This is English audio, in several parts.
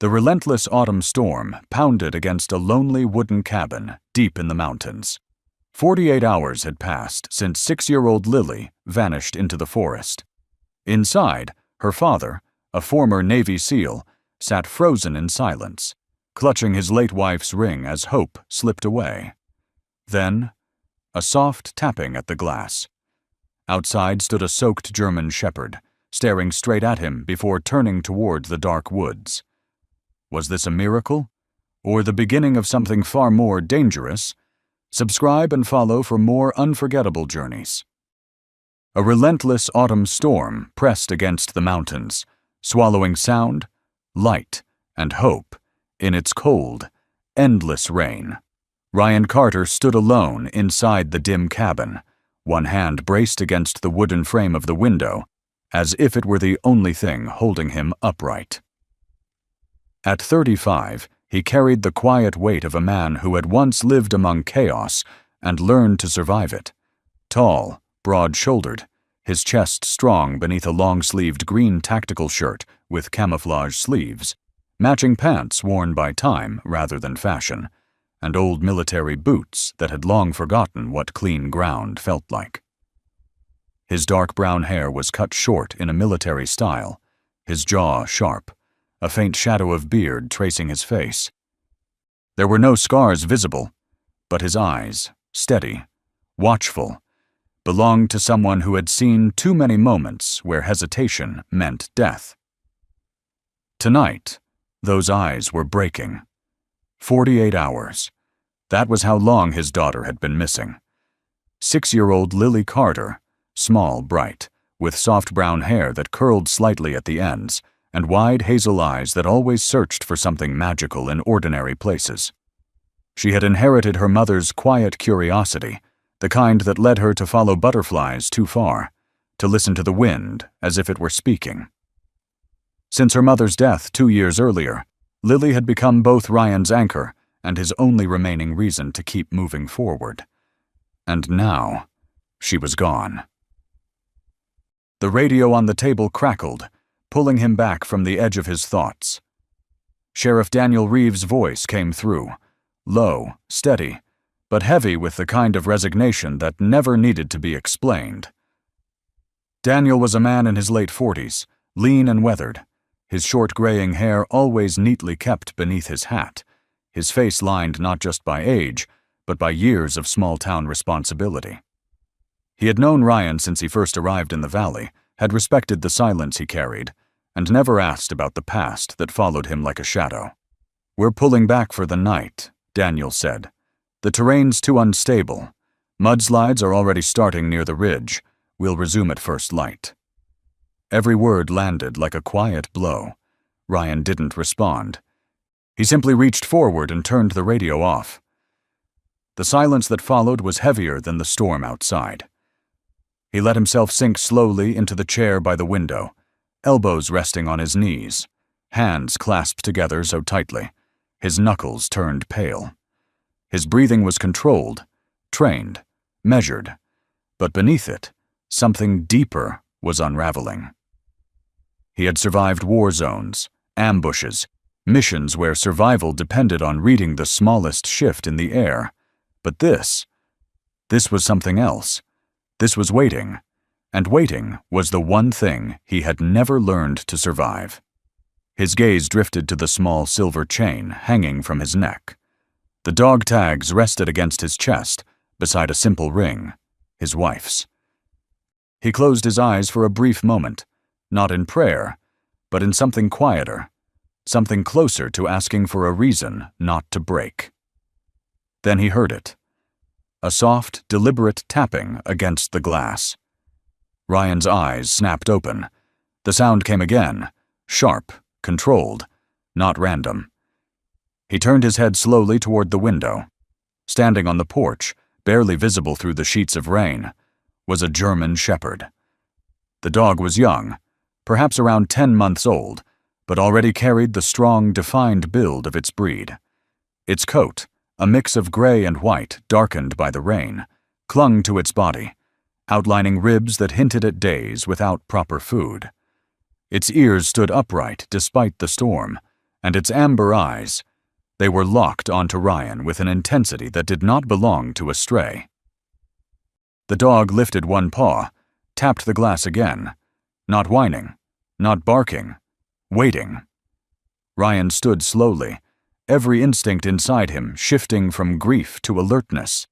The relentless autumn storm pounded against a lonely wooden cabin deep in the mountains. 48 hours had passed since 6-year-old Lily vanished into the forest. Inside, her father, a former Navy SEAL, sat frozen in silence, clutching his late wife's ring as hope slipped away. Then, a soft tapping at the glass. Outside stood a soaked German shepherd, staring straight at him before turning toward the dark woods. Was this a miracle? Or the beginning of something far more dangerous? Subscribe and follow for more unforgettable journeys. A relentless autumn storm pressed against the mountains, swallowing sound, light, and hope in its cold, endless rain. Ryan Carter stood alone inside the dim cabin, one hand braced against the wooden frame of the window, as if it were the only thing holding him upright. At 35, he carried the quiet weight of a man who had once lived among chaos and learned to survive it. Tall, broad-shouldered, his chest strong beneath a long-sleeved green tactical shirt with camouflage sleeves, matching pants worn by time rather than fashion, and old military boots that had long forgotten what clean ground felt like. His dark brown hair was cut short in a military style, his jaw sharp, a faint shadow of beard tracing his face. There were no scars visible, but his eyes, steady, watchful, belonged to someone who had seen too many moments where hesitation meant death. Tonight, those eyes were breaking. 48 hours. That was how long his daughter had been missing. 6-year-old Lily Carter, small, bright, with soft brown hair that curled slightly at the ends, and wide hazel eyes that always searched for something magical in ordinary places. She had inherited her mother's quiet curiosity, the kind that led her to follow butterflies too far, to listen to the wind as if it were speaking. Since her mother's death 2 years earlier, Lily had become both Ryan's anchor and his only remaining reason to keep moving forward. And now, she was gone. The radio on the table crackled, pulling him back from the edge of his thoughts. Sheriff Daniel Reeves' voice came through, low, steady, but heavy with the kind of resignation that never needed to be explained. Daniel was a man in his late 40s, lean and weathered, his short graying hair always neatly kept beneath his hat, his face lined not just by age, but by years of small-town responsibility. He had known Ryan since he first arrived in the valley, had respected the silence he carried, and never asked about the past that followed him like a shadow. "We're pulling back for the night," Daniel said. "The terrain's too unstable. Mudslides are already starting near the ridge. We'll resume at first light." Every word landed like a quiet blow. Ryan didn't respond. He simply reached forward and turned the radio off. The silence that followed was heavier than the storm outside. He let himself sink slowly into the chair by the window, elbows resting on his knees, hands clasped together so tightly, his knuckles turned pale. His breathing was controlled, trained, measured, but beneath it, something deeper was unraveling. He had survived war zones, ambushes, missions where survival depended on reading the smallest shift in the air. But this was something else. This was waiting, and waiting was the one thing he had never learned to survive. His gaze drifted to the small silver chain hanging from his neck. The dog tags rested against his chest, beside a simple ring, his wife's. He closed his eyes for a brief moment, not in prayer, but in something quieter, something closer to asking for a reason not to break. Then he heard it. A soft, deliberate tapping against the glass. Ryan's eyes snapped open. The sound came again, sharp, controlled, not random. He turned his head slowly toward the window. Standing on the porch, barely visible through the sheets of rain, was a German shepherd. The dog was young, perhaps around 10 months old, but already carried the strong, defined build of its breed. Its coat, a mix of gray and white darkened by the rain, clung to its body, outlining ribs that hinted at days without proper food. Its ears stood upright despite the storm, and its amber eyes, they were locked onto Ryan with an intensity that did not belong to a stray. The dog lifted one paw, tapped the glass again, not whining, not barking, waiting. Ryan stood slowly, every instinct inside him shifting from grief to alertness.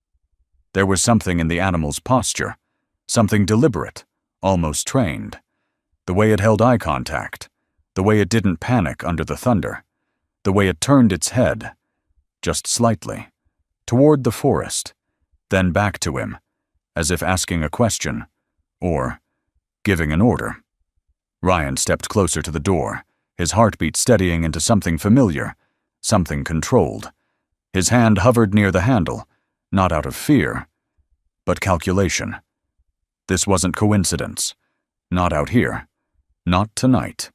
There was something in the animal's posture, something deliberate, almost trained. The way it held eye contact, the way it didn't panic under the thunder, the way it turned its head, just slightly, toward the forest, then back to him, as if asking a question, or giving an order. Ryan stepped closer to the door, his heartbeat steadying into something familiar, something controlled. His hand hovered near the handle, not out of fear, but calculation. This wasn't coincidence. Not out here. Not tonight.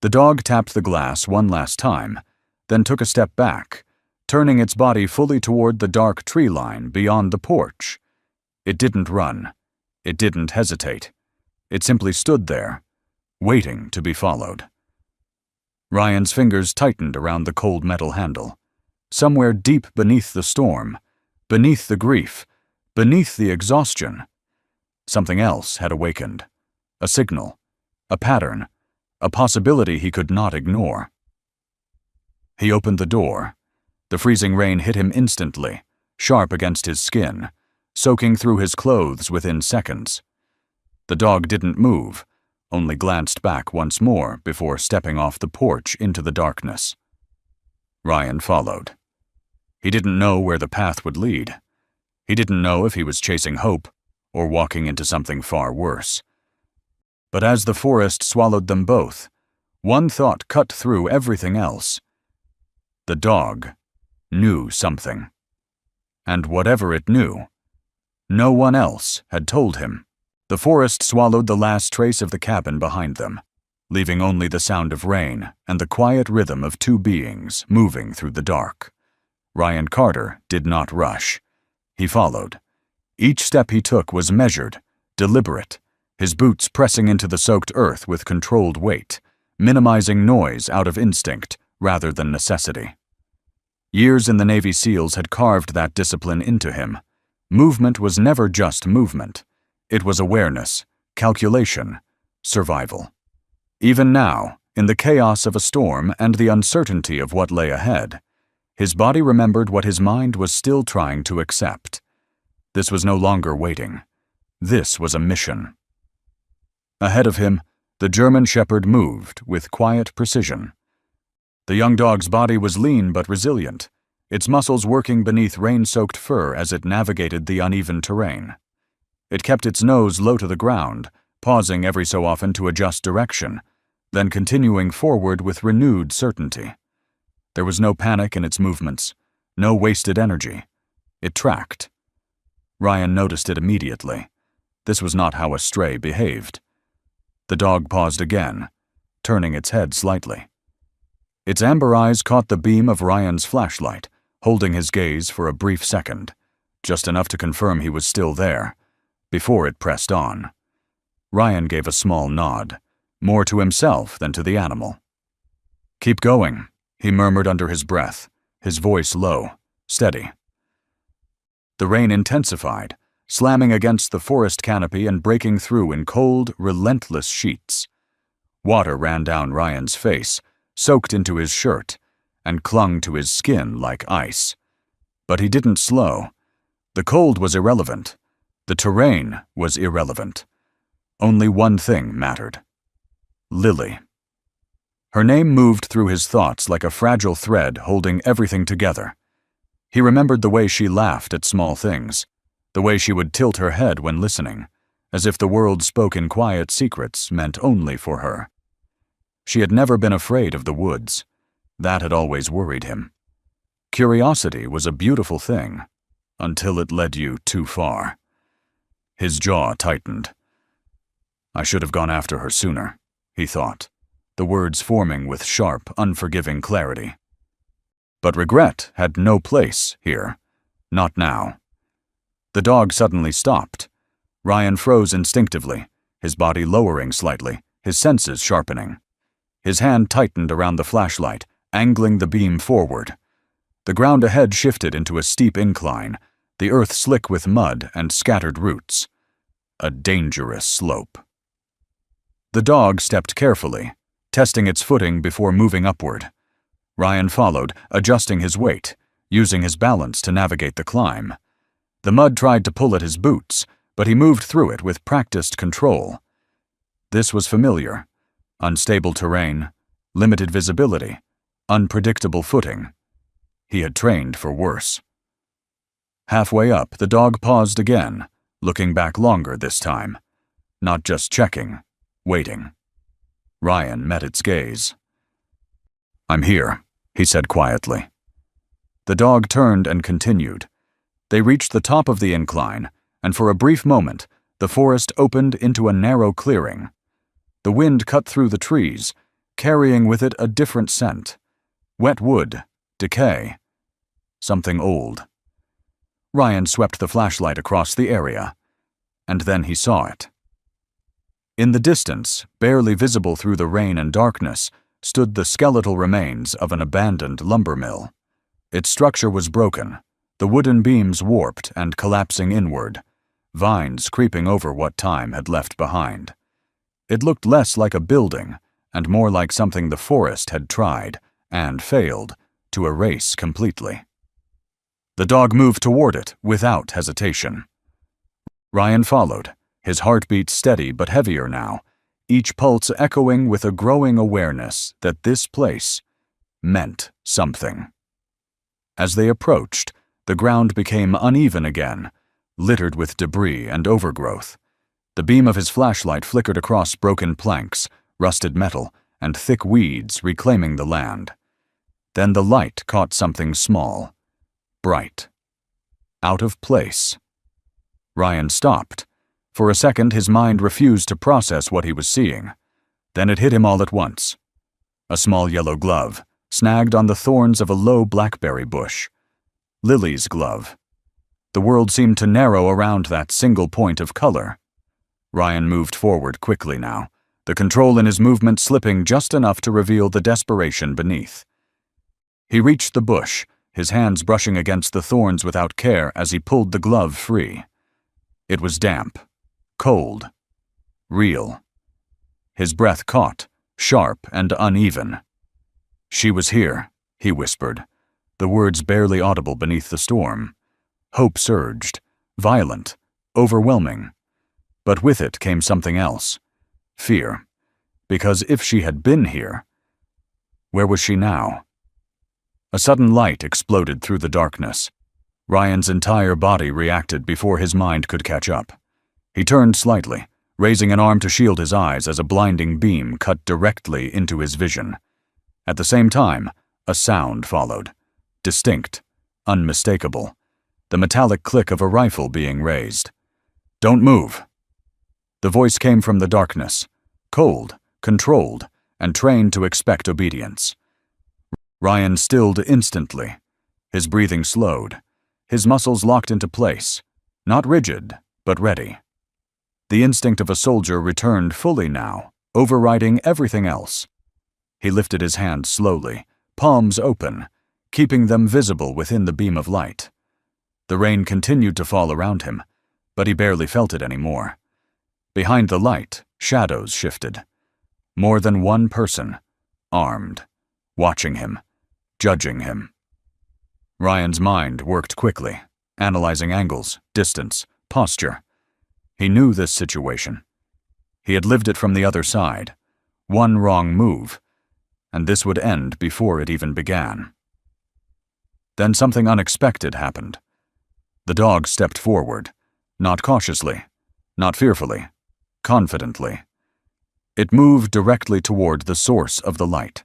The dog tapped the glass one last time, then took a step back, turning its body fully toward the dark tree line beyond the porch. It didn't run. It didn't hesitate. It simply stood there, waiting to be followed. Ryan's fingers tightened around the cold metal handle. Somewhere deep beneath the storm, beneath the grief, beneath the exhaustion, something else had awakened. A signal, a pattern, a possibility he could not ignore. He opened the door. The freezing rain hit him instantly, sharp against his skin, soaking through his clothes within seconds. The dog didn't move, only glanced back once more before stepping off the porch into the darkness. Ryan followed. He didn't know where the path would lead. He didn't know if he was chasing hope or walking into something far worse. But as the forest swallowed them both, one thought cut through everything else. The dog knew something. And whatever it knew, no one else had told him. The forest swallowed the last trace of the cabin behind them, leaving only the sound of rain and the quiet rhythm of two beings moving through the dark. Ryan Carter did not rush. He followed. Each step he took was measured, deliberate, his boots pressing into the soaked earth with controlled weight, minimizing noise out of instinct rather than necessity. Years in the Navy SEALs had carved that discipline into him. Movement was never just movement. It was awareness, calculation, survival. Even now, in the chaos of a storm and the uncertainty of what lay ahead, his body remembered what his mind was still trying to accept. This was no longer waiting. This was a mission. Ahead of him, the German shepherd moved with quiet precision. The young dog's body was lean but resilient, its muscles working beneath rain-soaked fur as it navigated the uneven terrain. It kept its nose low to the ground, pausing every so often to adjust direction, then continuing forward with renewed certainty. There was no panic in its movements, no wasted energy. It tracked. Ryan noticed it immediately. This was not how a stray behaved. The dog paused again, turning its head slightly. Its amber eyes caught the beam of Ryan's flashlight, holding his gaze for a brief second, just enough to confirm he was still there, before it pressed on. Ryan gave a small nod, more to himself than to the animal. "Keep going," he murmured under his breath, his voice low, steady. The rain intensified, slamming against the forest canopy and breaking through in cold, relentless sheets. Water ran down Ryan's face, soaked into his shirt, and clung to his skin like ice. But he didn't slow. The cold was irrelevant. The terrain was irrelevant. Only one thing mattered. Lily. Her name moved through his thoughts like a fragile thread holding everything together. He remembered the way she laughed at small things, the way she would tilt her head when listening, as if the world spoke in quiet secrets meant only for her. She had never been afraid of the woods. That had always worried him. Curiosity was a beautiful thing, until it led you too far. His jaw tightened. I should have gone after her sooner, he thought, the words forming with sharp, unforgiving clarity. But regret had no place here. Not now. The dog suddenly stopped. Ryan froze instinctively, his body lowering slightly, his senses sharpening. His hand tightened around the flashlight, angling the beam forward. The ground ahead shifted into a steep incline, the earth slick with mud and scattered roots. A dangerous slope. The dog stepped carefully, testing its footing before moving upward. Ryan followed, adjusting his weight, using his balance to navigate the climb. The mud tried to pull at his boots, but he moved through it with practiced control. This was familiar. Unstable terrain, limited visibility, unpredictable footing. He had trained for worse. Halfway up, the dog paused again, looking back longer this time. Not just checking, waiting. Ryan met its gaze. "I'm here," he said quietly. The dog turned and continued. They reached the top of the incline, and for a brief moment, the forest opened into a narrow clearing. The wind cut through the trees, carrying with it a different scent. Wet wood, decay, something old. Ryan swept the flashlight across the area, and then he saw it. In the distance, barely visible through the rain and darkness, stood the skeletal remains of an abandoned lumber mill. Its structure was broken, the wooden beams warped and collapsing inward, vines creeping over what time had left behind. It looked less like a building and more like something the forest had tried, and failed, to erase completely. The dog moved toward it without hesitation. Ryan followed, his heartbeat steady but heavier now, each pulse echoing with a growing awareness that this place meant something. As they approached, the ground became uneven again, littered with debris and overgrowth. The beam of his flashlight flickered across broken planks, rusted metal, and thick weeds reclaiming the land. Then the light caught something small, bright, out of place. Ryan stopped. For a second, his mind refused to process what he was seeing. Then it hit him all at once. A small yellow glove, snagged on the thorns of a low blackberry bush. Lily's glove. The world seemed to narrow around that single point of color. Ryan moved forward quickly now, the control in his movement slipping just enough to reveal the desperation beneath. He reached the bush, his hands brushing against the thorns without care as he pulled the glove free. It was damp, cold, real. His breath caught, sharp and uneven. "She was here," he whispered, the words barely audible beneath the storm. Hope surged, violent, overwhelming. But with it came something else. Fear. Because if she had been here, where was she now? A sudden light exploded through the darkness. Ryan's entire body reacted before his mind could catch up. He turned slightly, raising an arm to shield his eyes as a blinding beam cut directly into his vision. At the same time, a sound followed. Distinct, unmistakable. The metallic click of a rifle being raised. "Don't move." The voice came from the darkness, cold, controlled, and trained to expect obedience. Ryan stilled instantly. His breathing slowed. His muscles locked into place, not rigid, but ready. The instinct of a soldier returned fully now, overriding everything else. He lifted his hands slowly, palms open, keeping them visible within the beam of light. The rain continued to fall around him, but he barely felt it anymore. Behind the light, shadows shifted. More than one person, armed, watching him, judging him. Ryan's mind worked quickly, analyzing angles, distance, posture. He knew this situation. He had lived it from the other side. One wrong move, and this would end before it even began. Then something unexpected happened. The dog stepped forward, not cautiously, not fearfully, confidently. It moved directly toward the source of the light.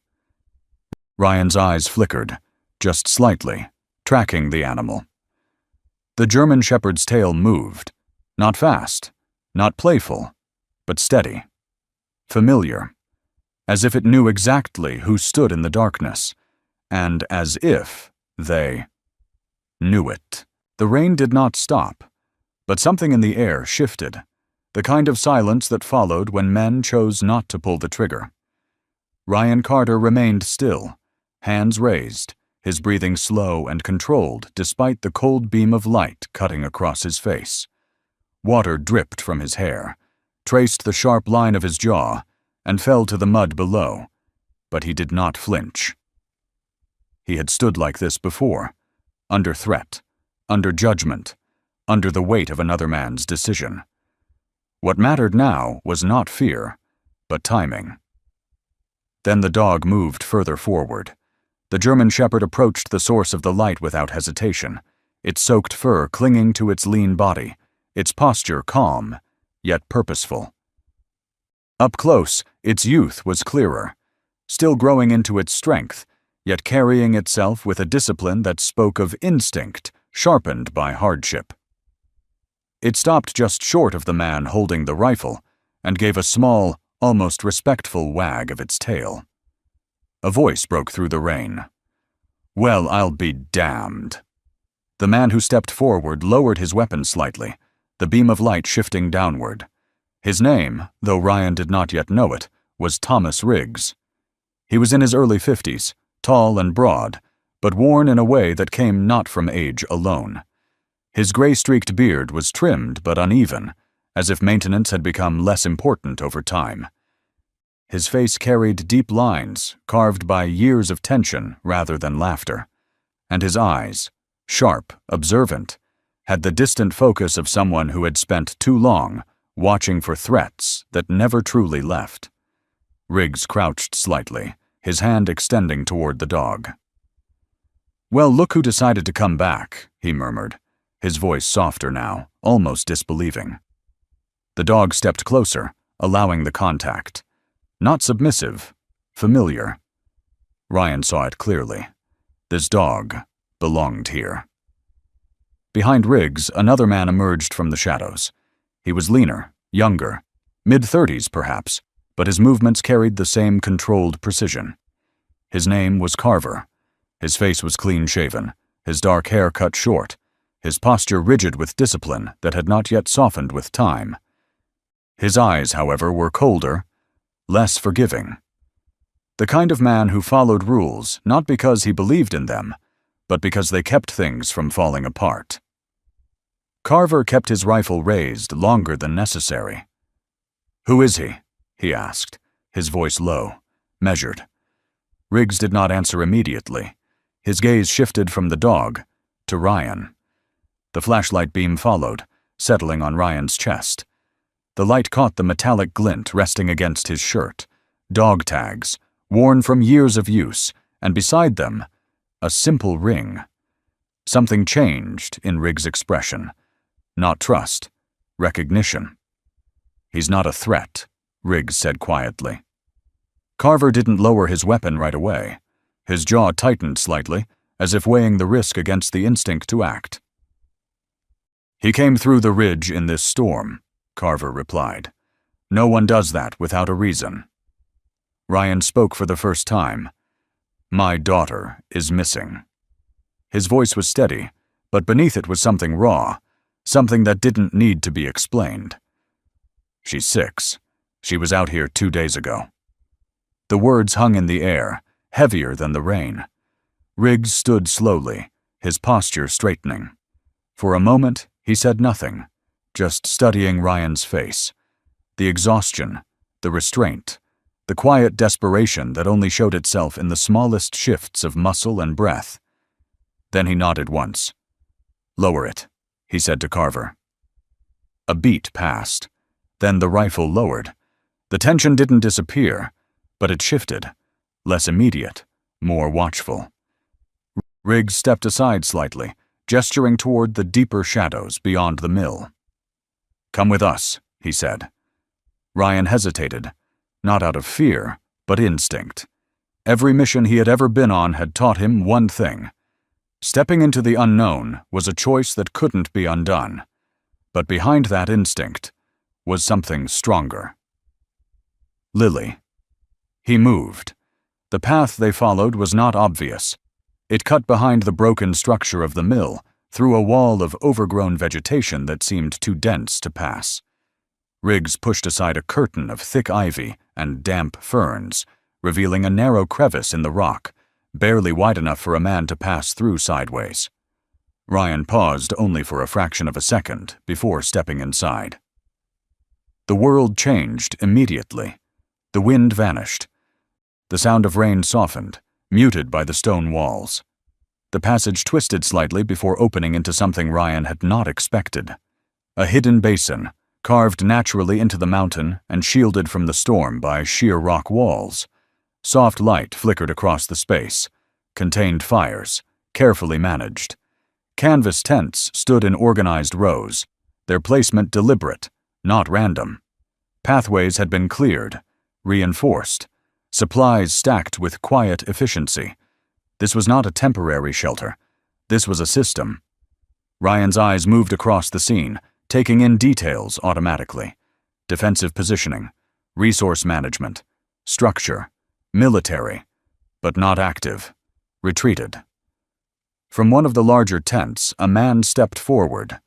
Ryan's eyes flickered, just slightly, tracking the animal. The German shepherd's tail moved, not fast, not playful, but steady, familiar, as if it knew exactly who stood in the darkness, and as if they knew it. The rain did not stop, but something in the air shifted, the kind of silence that followed when men chose not to pull the trigger. Ryan Carter remained still, hands raised, his breathing slow and controlled despite the cold beam of light cutting across his face. Water dripped from his hair, traced the sharp line of his jaw, and fell to the mud below, but he did not flinch. He had stood like this before, under threat, under judgment, under the weight of another man's decision. What mattered now was not fear, but timing. Then the dog moved further forward. The German Shepherd approached the source of the light without hesitation, its soaked fur clinging to its lean body, its posture calm, yet purposeful. Up close, its youth was clearer, still growing into its strength, yet carrying itself with a discipline that spoke of instinct, sharpened by hardship. It stopped just short of the man holding the rifle, and gave a small, almost respectful wag of its tail. A voice broke through the rain. "Well, I'll be damned." The man who stepped forward lowered his weapon slightly, the beam of light shifting downward. His name, though Ryan did not yet know it, was Thomas Riggs. He was in his early 50s, tall and broad, but worn in a way that came not from age alone. His gray-streaked beard was trimmed but uneven, as if maintenance had become less important over time. His face carried deep lines, carved by years of tension rather than laughter, and his eyes, sharp, observant, had the distant focus of someone who had spent too long watching for threats that never truly left. Riggs crouched slightly, his hand extending toward the dog. "Well, look who decided to come back," he murmured, his voice softer now, almost disbelieving. The dog stepped closer, allowing the contact. Not submissive, familiar. Ryan saw it clearly. This dog belonged here. Behind Riggs, another man emerged from the shadows. He was leaner, younger, mid-30s perhaps, but his movements carried the same controlled precision. His name was Carver. His face was clean-shaven, his dark hair cut short, his posture rigid with discipline that had not yet softened with time. His eyes, however, were colder, less forgiving. The kind of man who followed rules not because he believed in them, but because they kept things from falling apart. Carver kept his rifle raised longer than necessary. "Who is he?" he asked, his voice low, measured. Riggs did not answer immediately. His gaze shifted from the dog to Ryan. The flashlight beam followed, settling on Ryan's chest. The light caught the metallic glint resting against his shirt, dog tags, worn from years of use, and beside them, a simple ring. Something changed in Riggs' expression. Not trust, recognition. "He's not a threat," Riggs said quietly. Carver didn't lower his weapon right away. His jaw tightened slightly, as if weighing the risk against the instinct to act. "He came through the ridge in this storm," Carver replied. "No one does that without a reason." Ryan spoke for the first time. "My daughter is missing." His voice was steady, but beneath it was something raw, something that didn't need to be explained. "She's 6. She was out here 2 days ago." The words hung in the air, heavier than the rain. Riggs stood slowly, his posture straightening. For a moment, he said nothing, just studying Ryan's face. The exhaustion, the restraint, the quiet desperation that only showed itself in the smallest shifts of muscle and breath. Then he nodded once. "Lower it," he said to Carver. A beat passed. Then the rifle lowered. The tension didn't disappear, but it shifted, less immediate, more watchful. Riggs stepped aside slightly, gesturing toward the deeper shadows beyond the mill. "Come with us," he said. Ryan hesitated, not out of fear, but instinct. Every mission he had ever been on had taught him one thing. Stepping into the unknown was a choice that couldn't be undone. But behind that instinct was something stronger. Lily. He moved. The path they followed was not obvious. It cut behind the broken structure of the mill, through a wall of overgrown vegetation that seemed too dense to pass. Riggs pushed aside a curtain of thick ivy and damp ferns, revealing a narrow crevice in the rock, barely wide enough for a man to pass through sideways. Ryan paused only for a fraction of a second before stepping inside. The world changed immediately. The wind vanished. The sound of rain softened, muted by the stone walls. The passage twisted slightly before opening into something Ryan had not expected. A hidden basin, carved naturally into the mountain and shielded from the storm by sheer rock walls. Soft light flickered across the space, contained fires, carefully managed. Canvas tents stood in organized rows, their placement deliberate, not random. Pathways had been cleared, reinforced, supplies stacked with quiet efficiency. This was not a temporary shelter. This was a system. Ryan's eyes moved across the scene, taking in details automatically. Defensive positioning, resource management, structure, military, but not active. Retreated. From one of the larger tents, a man stepped forward.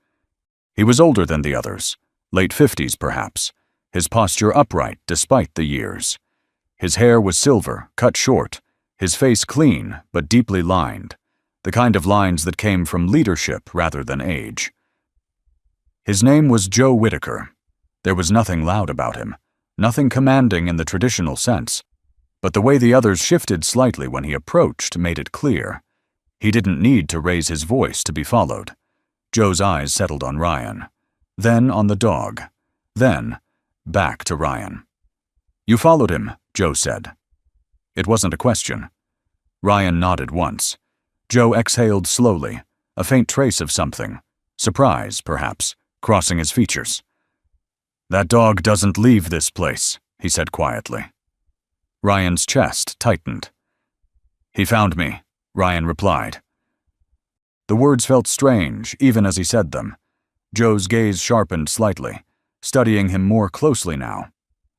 He was older than the others, late 50s perhaps, his posture upright despite the years. His hair was silver, cut short, his face clean but deeply lined, the kind of lines that came from leadership rather than age. His name was Joe Whitaker. There was nothing loud about him, nothing commanding in the traditional sense, but the way the others shifted slightly when he approached made it clear. He didn't need to raise his voice to be followed. Joe's eyes settled on Ryan, then on the dog, then back to Ryan. "You followed him," Joe said. It wasn't a question. Ryan nodded once. Joe exhaled slowly, a faint trace of something, surprise, perhaps, crossing his features. "That dog doesn't leave this place," he said quietly. Ryan's chest tightened. "He found me," Ryan replied. The words felt strange, even as he said them. Joe's gaze sharpened slightly, studying him more closely now.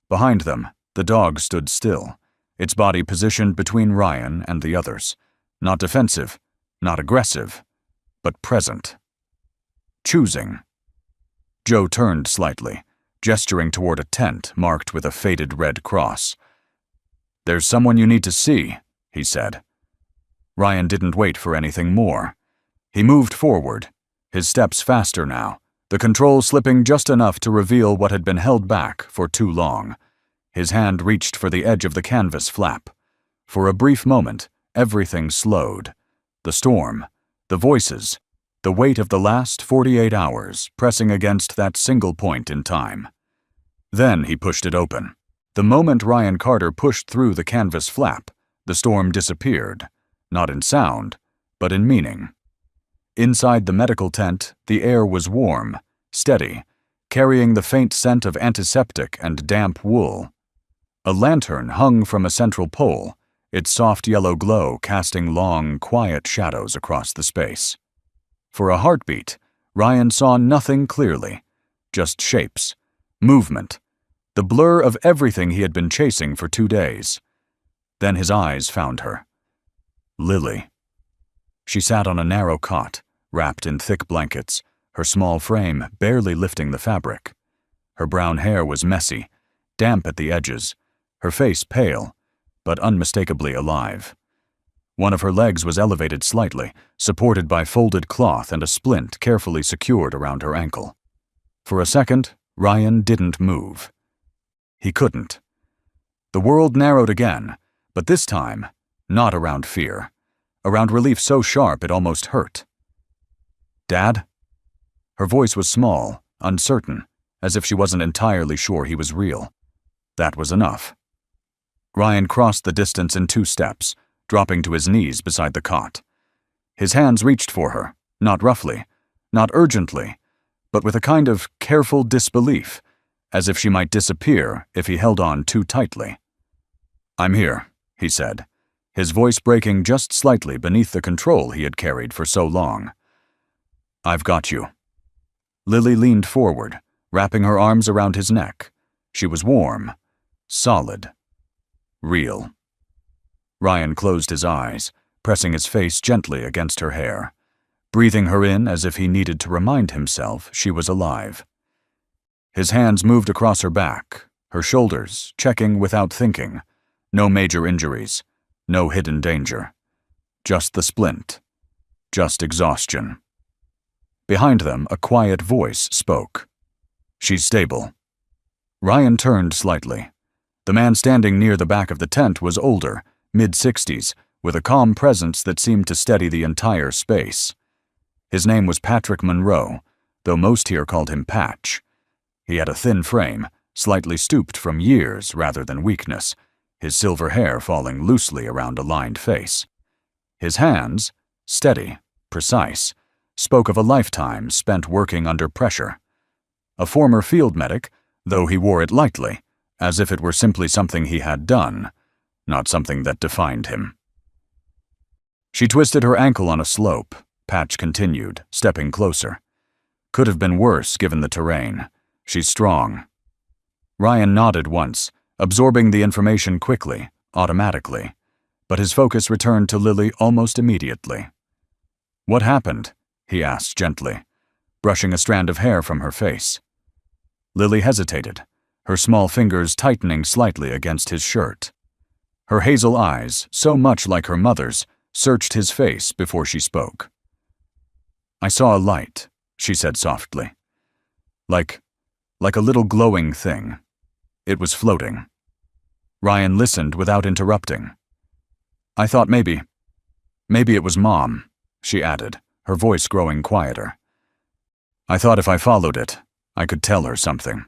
Behind them, the dog stood still, its body positioned between Ryan and the others. Not defensive, not aggressive, but present. Choosing. Joe turned slightly, gesturing toward a tent marked with a faded red cross. "There's someone you need to see," he said. Ryan didn't wait for anything more. He moved forward, his steps faster now, the control slipping just enough to reveal what had been held back for too long. His hand reached for the edge of the canvas flap. For a brief moment, everything slowed. The storm, the voices, the weight of the last 48 hours pressing against that single point in time. Then he pushed it open. The moment Ryan Carter pushed through the canvas flap, the storm disappeared, not in sound, but in meaning. Inside the medical tent, the air was warm, steady, carrying the faint scent of antiseptic and damp wool. A lantern hung from a central pole, its soft yellow glow casting long, quiet shadows across the space. For a heartbeat, Ryan saw nothing clearly, just shapes, movement, the blur of everything he had been chasing for 2 days. Then his eyes found her. Lily. She sat on a narrow cot, wrapped in thick blankets, her small frame barely lifting the fabric. Her brown hair was messy, damp at the edges, her face pale, but unmistakably alive. One of her legs was elevated slightly, supported by folded cloth and a splint carefully secured around her ankle. For a second, Ryan didn't move. He couldn't. The world narrowed again, but this time, not around fear, around relief so sharp it almost hurt. "Dad?" Her voice was small, uncertain, as if she wasn't entirely sure he was real. That was enough. Ryan crossed the distance in 2 steps, dropping to his knees beside the cot. His hands reached for her, not roughly, not urgently, but with a kind of careful disbelief, as if she might disappear if he held on too tightly. "I'm here," he said, his voice breaking just slightly beneath the control he had carried for so long. "I've got you." Lily leaned forward, wrapping her arms around his neck. She was warm, solid, real. Ryan closed his eyes, pressing his face gently against her hair, breathing her in as if he needed to remind himself she was alive. His hands moved across her back, her shoulders, checking without thinking. No major injuries. No hidden danger. Just the splint. Just exhaustion. Behind them, a quiet voice spoke. "She's stable." Ryan turned slightly. The man standing near the back of the tent was older, mid-60s, with a calm presence that seemed to steady the entire space. His name was Patrick Monroe, though most here called him Patch. He had a thin frame, slightly stooped from years rather than weakness, his silver hair falling loosely around a lined face. His hands, steady, precise, spoke of a lifetime spent working under pressure. A former field medic, though he wore it lightly, as if it were simply something he had done, not something that defined him. "She twisted her ankle on a slope," Patch continued, stepping closer. "Could have been worse given the terrain. She's strong." Ryan nodded once, absorbing the information quickly, automatically, but his focus returned to Lily almost immediately. "What happened?" he asked gently, brushing a strand of hair from her face. Lily hesitated, her small fingers tightening slightly against his shirt. Her hazel eyes, so much like her mother's, searched his face before she spoke. "I saw a light," she said softly. Like a little glowing thing. It was floating." Ryan listened without interrupting. "I thought maybe it was Mom," she added, her voice growing quieter. "I thought if I followed it, I could tell her something."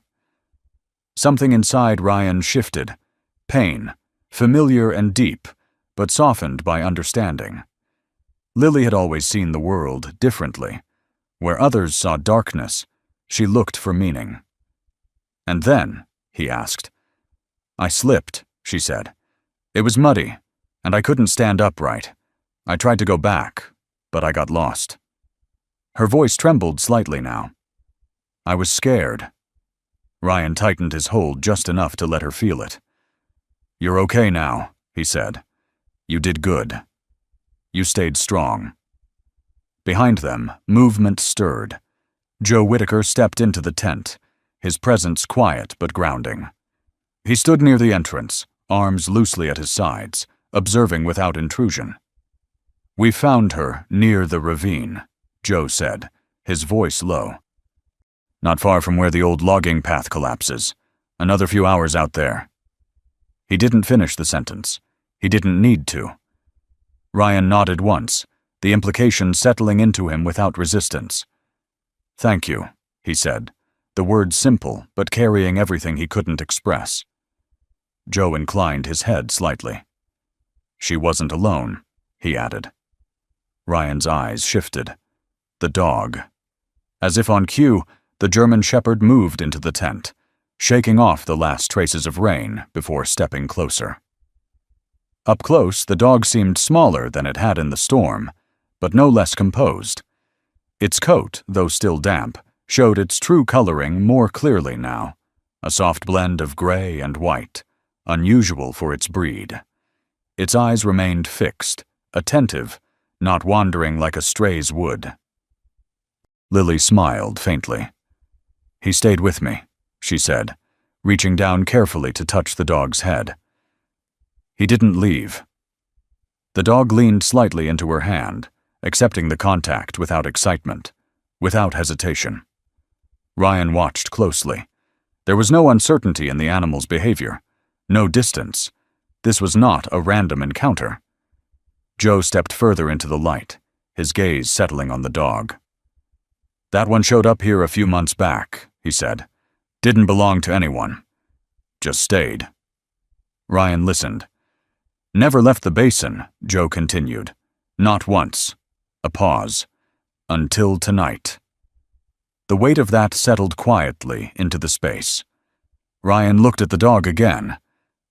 Something inside Ryan shifted. Pain, familiar and deep, but softened by understanding. Lily had always seen the world differently. Where others saw darkness, she looked for meaning. "And then?" he asked. "I slipped," she said. "It was muddy, and I couldn't stand upright. I tried to go back, but I got lost." Her voice trembled slightly now. "I was scared." Ryan tightened his hold just enough to let her feel it. "You're okay now," he said. "You did good. You stayed strong." Behind them, movement stirred. Joe Whitaker stepped into the tent, his presence quiet but grounding. He stood near the entrance, arms loosely at his sides, observing without intrusion. "We found her near the ravine," Joe said, his voice low. "Not far from where the old logging path collapses. Another few hours out there." He didn't finish the sentence. He didn't need to. Ryan nodded once, the implication settling into him without resistance. "Thank you," he said, the words simple but carrying everything he couldn't express. Joe inclined his head slightly. "She wasn't alone," he added. Ryan's eyes shifted. The dog. As if on cue, the German shepherd moved into the tent, shaking off the last traces of rain before stepping closer. Up close, the dog seemed smaller than it had in the storm, but no less composed. Its coat, though still damp, showed its true coloring more clearly now, a soft blend of gray and white, unusual for its breed. Its eyes remained fixed, attentive, not wandering like a stray's would. Lily smiled faintly. "He stayed with me," she said, reaching down carefully to touch the dog's head. "He didn't leave." The dog leaned slightly into her hand, accepting the contact without excitement, without hesitation. Ryan watched closely. There was no uncertainty in the animal's behavior, no distance. This was not a random encounter. Joe stepped further into the light, his gaze settling on the dog. "That one showed up here a few months back," he said. "Didn't belong to anyone. Just stayed." Ryan listened. "Never left the basin," Joe continued. "Not once." A pause. "Until tonight." The weight of that settled quietly into the space. Ryan looked at the dog again,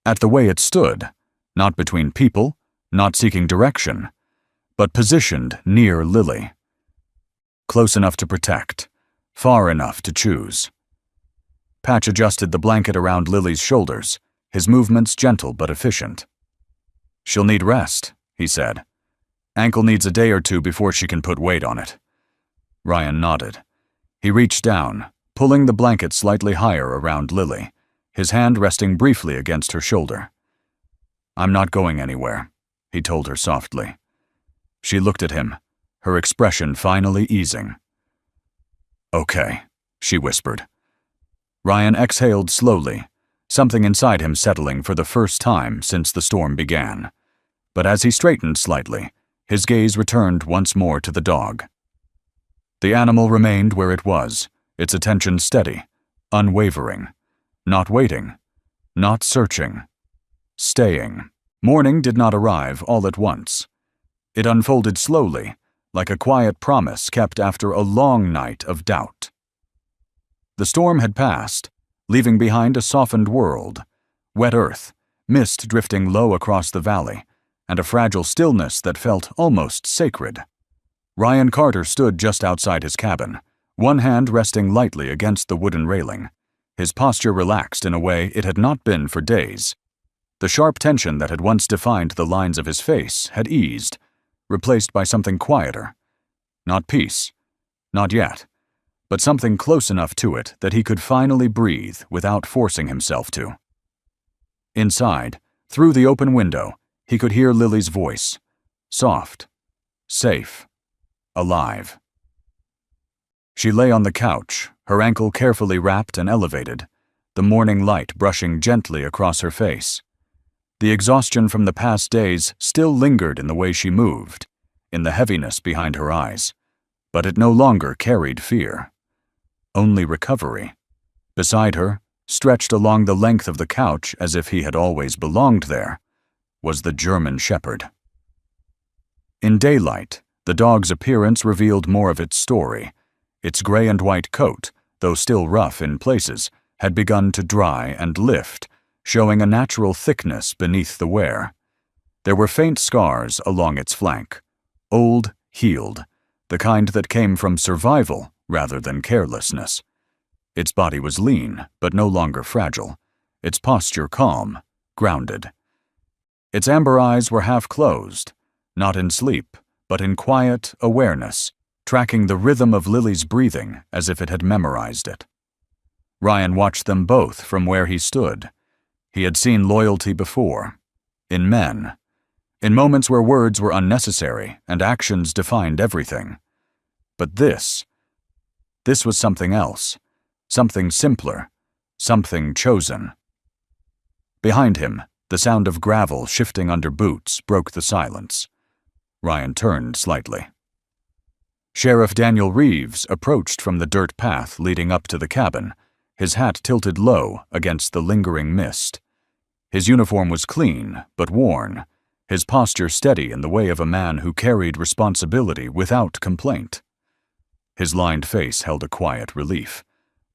at the way it stood, not between people, not seeking direction, but positioned near Lily. Close enough to protect, far enough to choose. Patch adjusted the blanket around Lily's shoulders, his movements gentle but efficient. "She'll need rest," he said. "Ankle needs a day or two before she can put weight on it." Ryan nodded. He reached down, pulling the blanket slightly higher around Lily, his hand resting briefly against her shoulder. "I'm not going anywhere," he told her softly. She looked at him, her expression finally easing. "Okay," she whispered. Ryan exhaled slowly, something inside him settling for the first time since the storm began. But as he straightened slightly, his gaze returned once more to the dog. The animal remained where it was, its attention steady, unwavering, not waiting, not searching, staying. Morning did not arrive all at once. It unfolded slowly, like a quiet promise kept after a long night of doubt. The storm had passed, leaving behind a softened world, wet earth, mist drifting low across the valley, and a fragile stillness that felt almost sacred. Ryan Carter stood just outside his cabin, one hand resting lightly against the wooden railing, his posture relaxed in a way it had not been for days. The sharp tension that had once defined the lines of his face had eased, replaced by something quieter. Not peace, not yet, but something close enough to it that he could finally breathe without forcing himself to. Inside, through the open window, he could hear Lily's voice, soft, safe, alive. She lay on the couch, her ankle carefully wrapped and elevated, the morning light brushing gently across her face. The exhaustion from the past days still lingered in the way she moved, in the heaviness behind her eyes, but it no longer carried fear. Only recovery. Beside her, stretched along the length of the couch as if he had always belonged there, was the German Shepherd. In daylight, the dog's appearance revealed more of its story. Its gray and white coat, though still rough in places, had begun to dry and lift, showing a natural thickness beneath the wear. There were faint scars along its flank, old, healed, the kind that came from survival rather than carelessness. Its body was lean, but no longer fragile, its posture calm, grounded. Its amber eyes were half closed, not in sleep, but in quiet awareness, tracking the rhythm of Lily's breathing as if it had memorized it. Ryan watched them both from where he stood. He had seen loyalty before, in men, in moments where words were unnecessary and actions defined everything. But this was something else, something simpler, something chosen. Behind him, the sound of gravel shifting under boots broke the silence. Ryan turned slightly. Sheriff Daniel Reeves approached from the dirt path leading up to the cabin, his hat tilted low against the lingering mist. His uniform was clean, but worn, his posture steady in the way of a man who carried responsibility without complaint. His lined face held a quiet relief,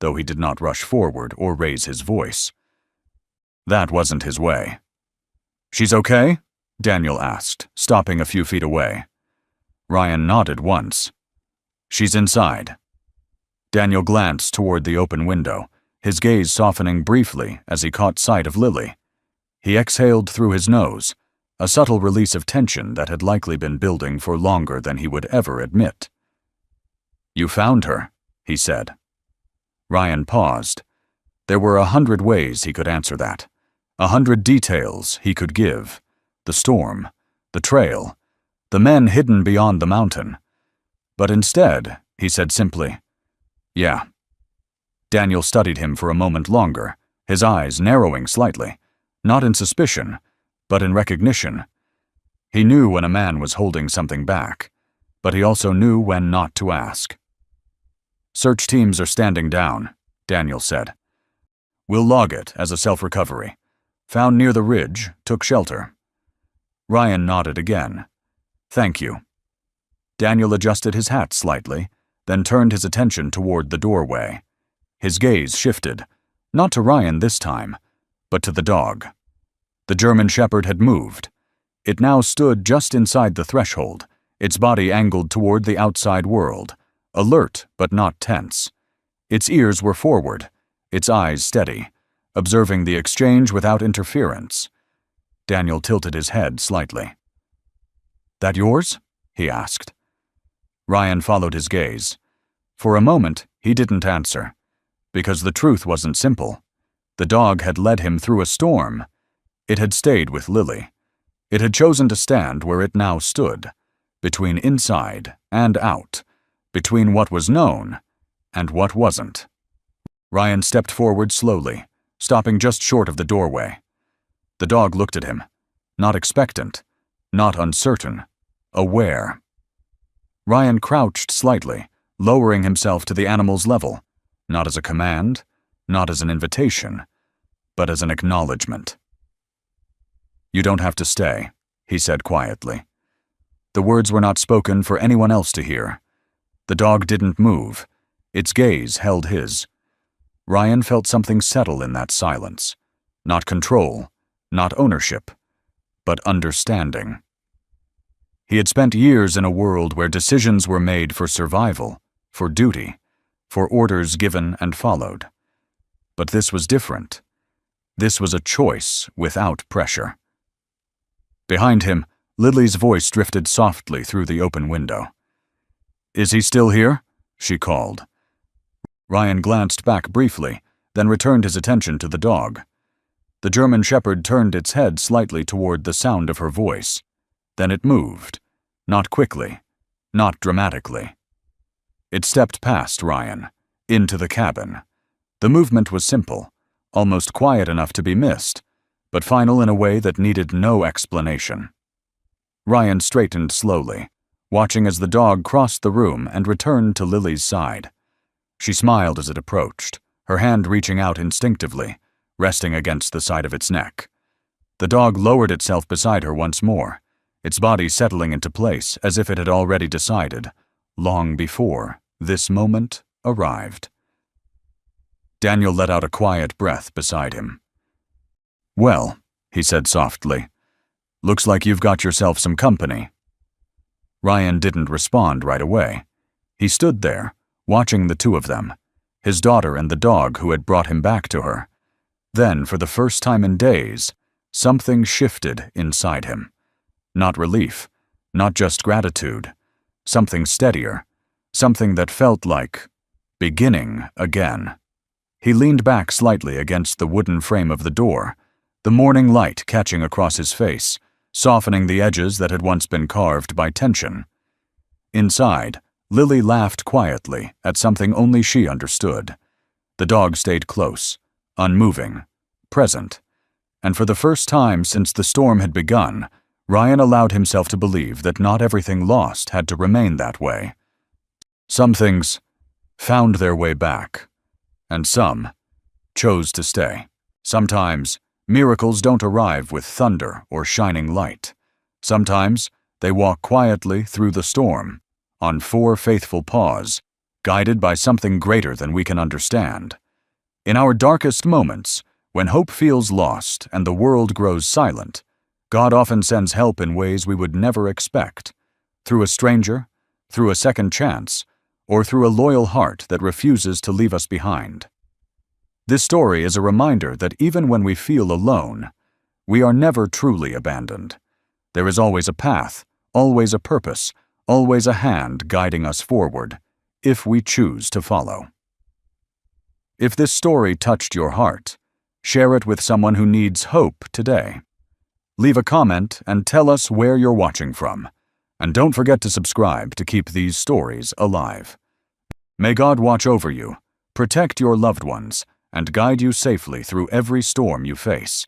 though he did not rush forward or raise his voice. That wasn't his way. "She's okay?" Daniel asked, stopping a few feet away. Ryan nodded once. "She's inside." Daniel glanced toward the open window, his gaze softening briefly as he caught sight of Lily. He exhaled through his nose, a subtle release of tension that had likely been building for longer than he would ever admit. "You found her," he said. Ryan paused. There were 100 ways he could answer that, 100 details he could give. The storm, the trail, the men hidden beyond the mountain. But instead, he said simply, "Yeah." Daniel studied him for a moment longer, his eyes narrowing slightly, not in suspicion, but in recognition. He knew when a man was holding something back, but he also knew when not to ask. "Search teams are standing down," Daniel said. "We'll log it as a self-recovery. Found near the ridge, took shelter." Ryan nodded again. "Thank you." Daniel adjusted his hat slightly, then turned his attention toward the doorway. His gaze shifted, not to Ryan this time, but to the dog. The German Shepherd had moved. It now stood just inside the threshold, its body angled toward the outside world, alert but not tense. Its ears were forward, its eyes steady, observing the exchange without interference. Daniel tilted his head slightly. "That yours?" he asked. Ryan followed his gaze. For a moment, he didn't answer, because the truth wasn't simple. The dog had led him through a storm. It had stayed with Lily. It had chosen to stand where it now stood, between inside and out, between what was known and what wasn't. Ryan stepped forward slowly, stopping just short of the doorway. The dog looked at him, not expectant, not uncertain, aware. Ryan crouched slightly, lowering himself to the animal's level, not as a command, not as an invitation, but as an acknowledgement. "You don't have to stay," he said quietly. The words were not spoken for anyone else to hear. The dog didn't move. Its gaze held his. Ryan felt something settle in that silence. Not control, not ownership, but understanding. He had spent years in a world where decisions were made for survival, for duty, for orders given and followed. But this was different. This was a choice without pressure. Behind him, Lily's voice drifted softly through the open window. "Is he still here?" she called. Ryan glanced back briefly, then returned his attention to the dog. The German Shepherd turned its head slightly toward the sound of her voice. Then it moved, not quickly, not dramatically. It stepped past Ryan, into the cabin. The movement was simple, almost quiet enough to be missed, but final in a way that needed no explanation. Ryan straightened slowly, watching as the dog crossed the room and returned to Lily's side. She smiled as it approached, her hand reaching out instinctively, resting against the side of its neck. The dog lowered itself beside her once more, its body settling into place as if it had already decided, long before this moment arrived. Daniel let out a quiet breath beside him. "Well," he said softly, "looks like you've got yourself some company." Ryan didn't respond right away. He stood there, watching the two of them, his daughter and the dog who had brought him back to her. Then, for the first time in days, something shifted inside him. Not relief, not just gratitude, something steadier, something that felt like beginning again. He leaned back slightly against the wooden frame of the door, the morning light catching across his face, softening the edges that had once been carved by tension. Inside, Lily laughed quietly at something only she understood. The dog stayed close, unmoving, present, and for the first time since the storm had begun, Ryan allowed himself to believe that not everything lost had to remain that way. Some things found their way back, and some chose to stay. Sometimes, miracles don't arrive with thunder or shining light. Sometimes, they walk quietly through the storm, on 4 faithful paws, guided by something greater than we can understand. In our darkest moments, when hope feels lost and the world grows silent, God often sends help in ways we would never expect, through a stranger, through a second chance, or through a loyal heart that refuses to leave us behind. This story is a reminder that even when we feel alone, we are never truly abandoned. There is always a path, always a purpose, always a hand guiding us forward, if we choose to follow. If this story touched your heart, share it with someone who needs hope today. Leave a comment and tell us where you're watching from. And don't forget to subscribe to keep these stories alive. May God watch over you, protect your loved ones, and guide you safely through every storm you face.